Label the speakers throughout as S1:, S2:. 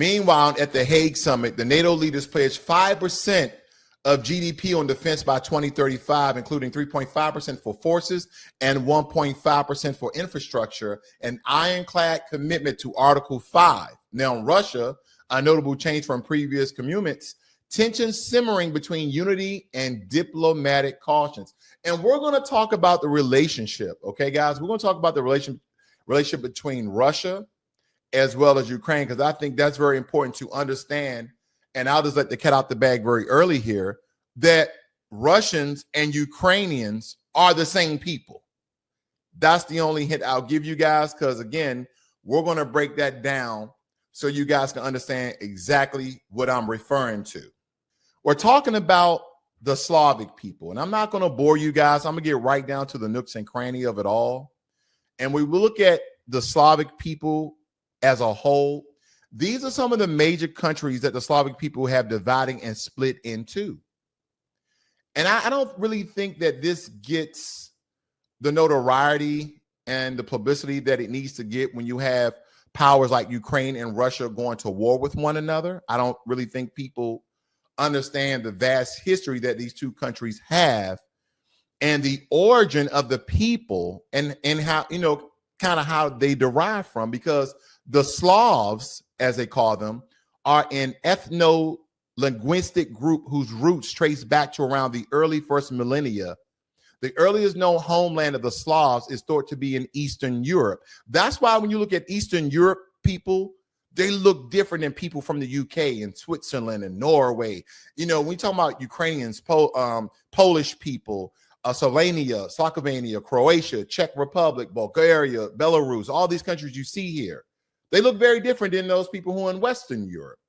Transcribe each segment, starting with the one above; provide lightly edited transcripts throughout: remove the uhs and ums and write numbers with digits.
S1: Meanwhile, at the Hague summit, the NATO leaders pledged 5% of GDP on defense by 2035, including 3.5% for forces and 1.5% for infrastructure, an ironclad commitment to Article 5. Now, Russia, a notable change from previous commitments, tensions simmering between unity and diplomatic cautions. And we're going to talk about the relationship, okay, guys? We're going to talk about the relationship between Russia as well as Ukraine, because I think that's very important to understand. And I'll just let the cat out the bag very early here, that Russians and Ukrainians are the same people. That's the only hint I'll give you guys, because again, we're going to break that down so you guys can understand exactly what I'm referring to. We're talking about the Slavic people, and I'm not going to bore you guys. I'm going to get right down to the nooks and cranny of it all. And we will look at the Slavic people as a whole. These are some of the major countries that the Slavic people have divided and split into. And I don't really think that this gets the notoriety and the publicity that it needs to get when you have powers like Ukraine and Russia going to war with one another. I don't really think people understand the vast history that these two countries have and the origin of the people and how, you know, kind of how they derive from, because the Slavs, as they call them, are an ethno-linguistic group whose roots trace back to around the early first millennia. The earliest known homeland of the Slavs is thought to be in Eastern Europe. That's why when you look at Eastern Europe people, they look different than people from the UK and Switzerland and Norway. You know, when we talk about Ukrainians, Polish people, Slovenia, Croatia, Czech Republic, Bulgaria, Belarus, all these countries you see here, they look very different than those people who are in Western Europe,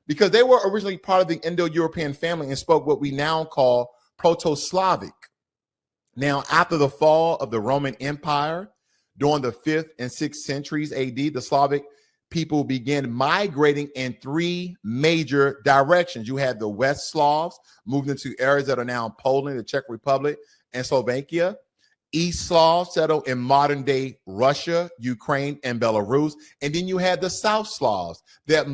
S1: because they were originally part of the Indo-European family and spoke what we now call Proto-Slavic. Now, after the fall of the Roman Empire during the 5th and 6th centuries AD, the Slavic people began migrating in three major directions. You had the West Slavs moved into areas that are now Poland, the Czech Republic, and Slovakia. East Slavs settled in modern-day Russia, Ukraine, and Belarus. And then you had the South Slavs that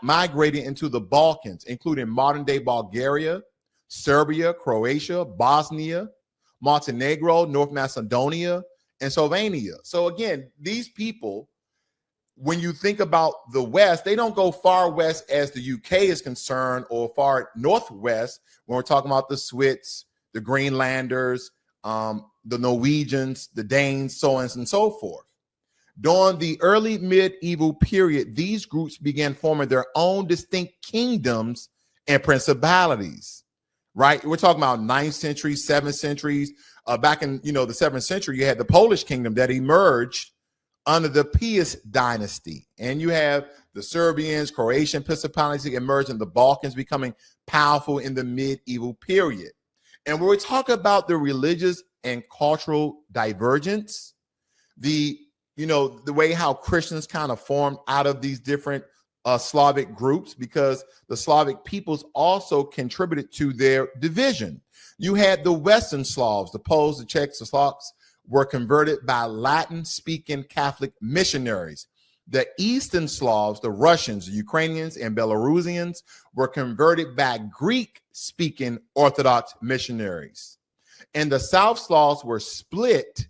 S1: migrated into the Balkans, including modern-day Bulgaria, Serbia, Croatia, Bosnia, Montenegro, North Macedonia, and Slovenia. So again, these people, when you think about the West, they don't go far west as the UK is concerned, or far northwest when we're talking about the Swiss, the Greenlanders, the Norwegians, the Danes, so on and so forth. During the early medieval period, these groups began forming their own distinct kingdoms and principalities, right? We're talking about 9th century, 7th centuries. Back in, the 7th century, you had the Polish kingdom that emerged under the Piast dynasty. And you have the Serbians, Croatian principality emerged in the Balkans, becoming powerful in the medieval period. And when we talk about the religious and cultural divergence, the way how Christians kind of formed out of these different Slavic groups, because the Slavic peoples also contributed to their division. You had the Western Slavs, the Poles, the Czechs, the Slovaks, were converted by Latin-speaking Catholic missionaries. The Eastern Slavs, the Russians, the Ukrainians, and Belarusians, were converted by Greek-speaking Orthodox missionaries. And the South Slavs were split.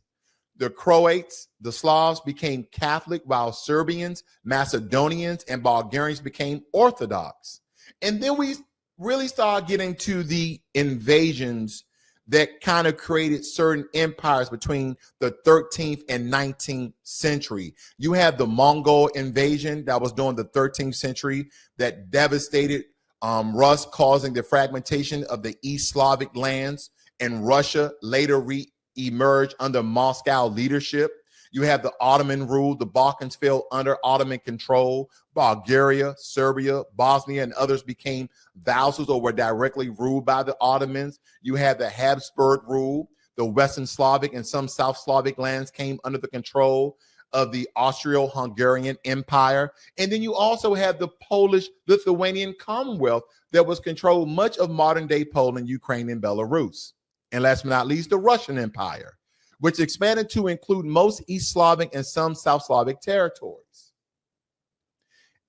S1: The Croats, the Slavs, became Catholic, while Serbians, Macedonians, and Bulgarians became Orthodox. And then we really start getting to the invasions that kind of created certain empires between the 13th and 19th century. You have the Mongol invasion that was during the 13th century that devastated Rus, causing the fragmentation of the East Slavic lands, and Russia later re-emerged under Moscow leadership. You have the Ottoman rule. The Balkans fell under Ottoman control. Bulgaria, Serbia, Bosnia, and others became vassals or were directly ruled by the Ottomans. You had the Habsburg rule. The Western Slavic and some South Slavic lands came under the control of the Austro-Hungarian Empire. And then you also had the Polish-Lithuanian Commonwealth that was controlled much of modern-day Poland, Ukraine, and Belarus. And last but not least, the Russian Empire, which expanded to include most East Slavic and some South Slavic territories.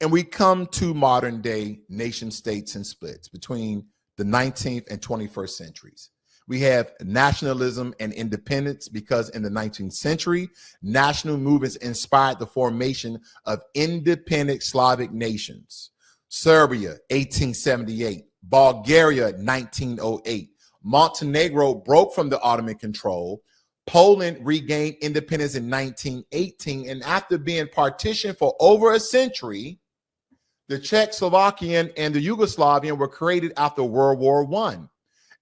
S1: And we come to modern day nation states and splits between the 19th and 21st centuries. We have nationalism and independence because in the 19th century, national movements inspired the formation of independent Slavic nations. Serbia, 1878, Bulgaria, 1908. Montenegro broke from the Ottoman control. Poland regained independence in 1918. And after being partitioned for over a century, the Czechoslovakian and the Yugoslavian were created after World War I.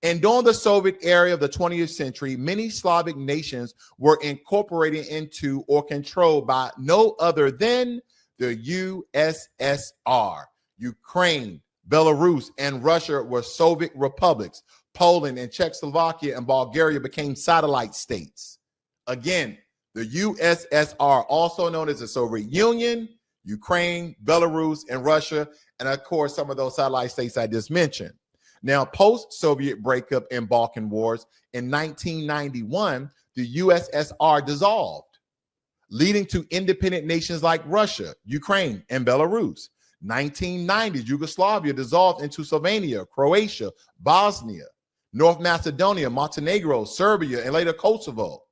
S1: And during the Soviet era of the 20th century, many Slavic nations were incorporated into or controlled by no other than the USSR. Ukraine, Belarus, and Russia were Soviet republics. Poland and Czechoslovakia and Bulgaria became satellite states. Again, the USSR, also known as the Soviet Union, Ukraine, Belarus, and Russia, and of course, some of those satellite states I just mentioned. Now, post-Soviet breakup and Balkan Wars, in 1991, the USSR dissolved, leading to independent nations like Russia, Ukraine, and Belarus. 1990, Yugoslavia dissolved into Slovenia, Croatia, Bosnia, North Macedonia, Montenegro, Serbia, and later Kosovo.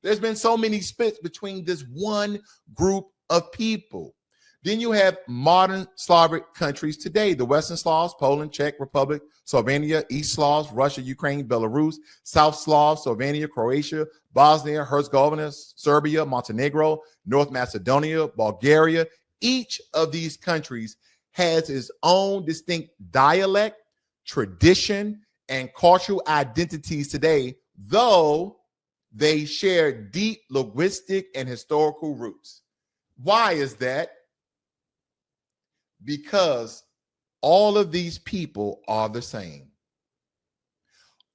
S1: There's been so many splits between this one group of people. Then you have modern Slavic countries today, the Western Slavs, Poland, Czech Republic, Slovenia, East Slavs, Russia, Ukraine, Belarus, South Slavs, Slovenia, Croatia, Bosnia, Herzegovina, Serbia, Montenegro, North Macedonia, Bulgaria. Each of these countries has its own distinct dialect, tradition, and cultural identities today, though they share deep linguistic and historical roots. Why is that? Because all of these people are the same.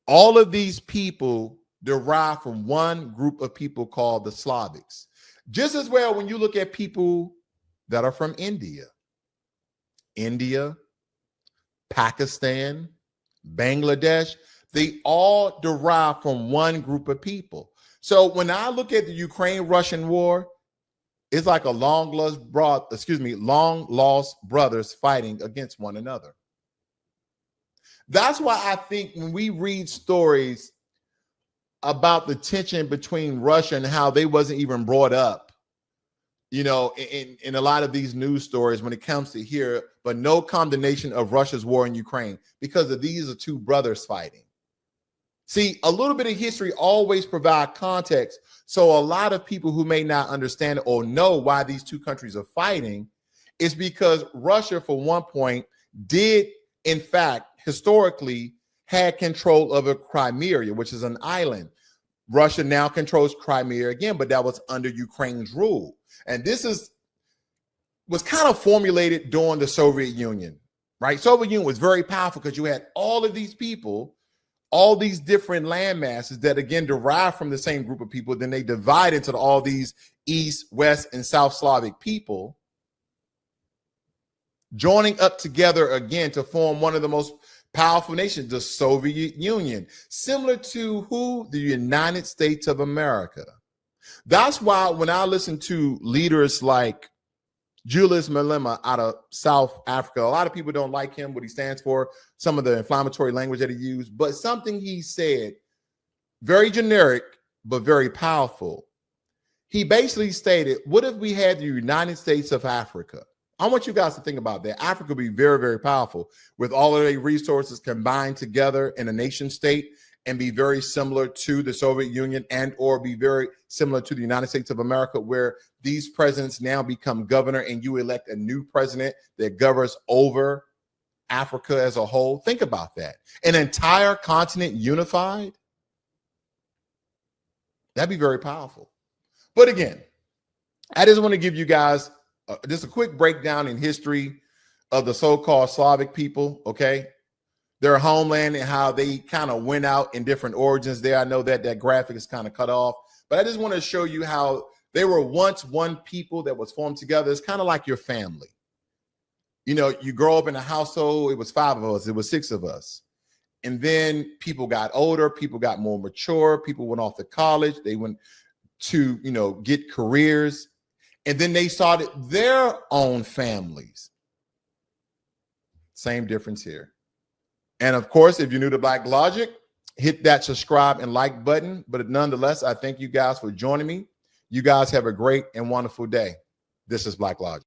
S1: All of these people derive from one group of people called the Slavics. Just as well when you look at people that are from India, Pakistan, Bangladesh, they all derive from one group of people. So when I look at the Ukraine-Russian war, it's like a long lost brothers fighting against one another. That's why I think when we read stories about the tension between Russia and how they wasn't even brought up, you know, in a lot of these news stories when it comes to here, but no condemnation of Russia's war in Ukraine because of these are two brothers fighting. See, a little bit of history always provide context. So a lot of people who may not understand or know why these two countries are fighting is because Russia, for one point, did, in fact, historically had control of a Crimea, which is an island. Russia now controls Crimea again, but that was under Ukraine's rule. And this was kind of formulated during the Soviet Union, right? Soviet Union was very powerful because you had all of these people, all these different land masses that again derive from the same group of people. Then they divide into all these East, West, and South Slavic people joining up together again to form one of the most powerful nations, the Soviet Union, similar to who? The United States of America. That's why when I listen to leaders like Julius Malema out of South Africa, a lot of people don't like him, what he stands for, some of the inflammatory language that he used, but something he said, very generic, but very powerful. He basically stated, what if we had the United States of Africa? I want you guys to think about that. Africa would be very, very powerful with all of their resources combined together in a nation state and be very similar to the Soviet Union and or be very similar to the United States of America, where these presidents now become governor and you elect a new president that governs over Africa as a whole. Think about that. An entire continent unified. That'd be very powerful. But again, I just want to give you guys just a quick breakdown in history of the so-called Slavic people, okay? Their homeland and how they kind of went out in different origins there. I know that that graphic is kind of cut off, but I just want to show you how they were once one people that was formed together. It's kind of like your family. You know, you grow up in a household, it was 5 of us, it was 6 of us. And then people got older, people got more mature, people went off to college, they went to, you know, get careers. And then they started their own families. Same difference here. And of course, if you're new to BlackLogic, hit that subscribe and like button. But nonetheless, I thank you guys for joining me. You guys have a great and wonderful day. This is BlackLogic.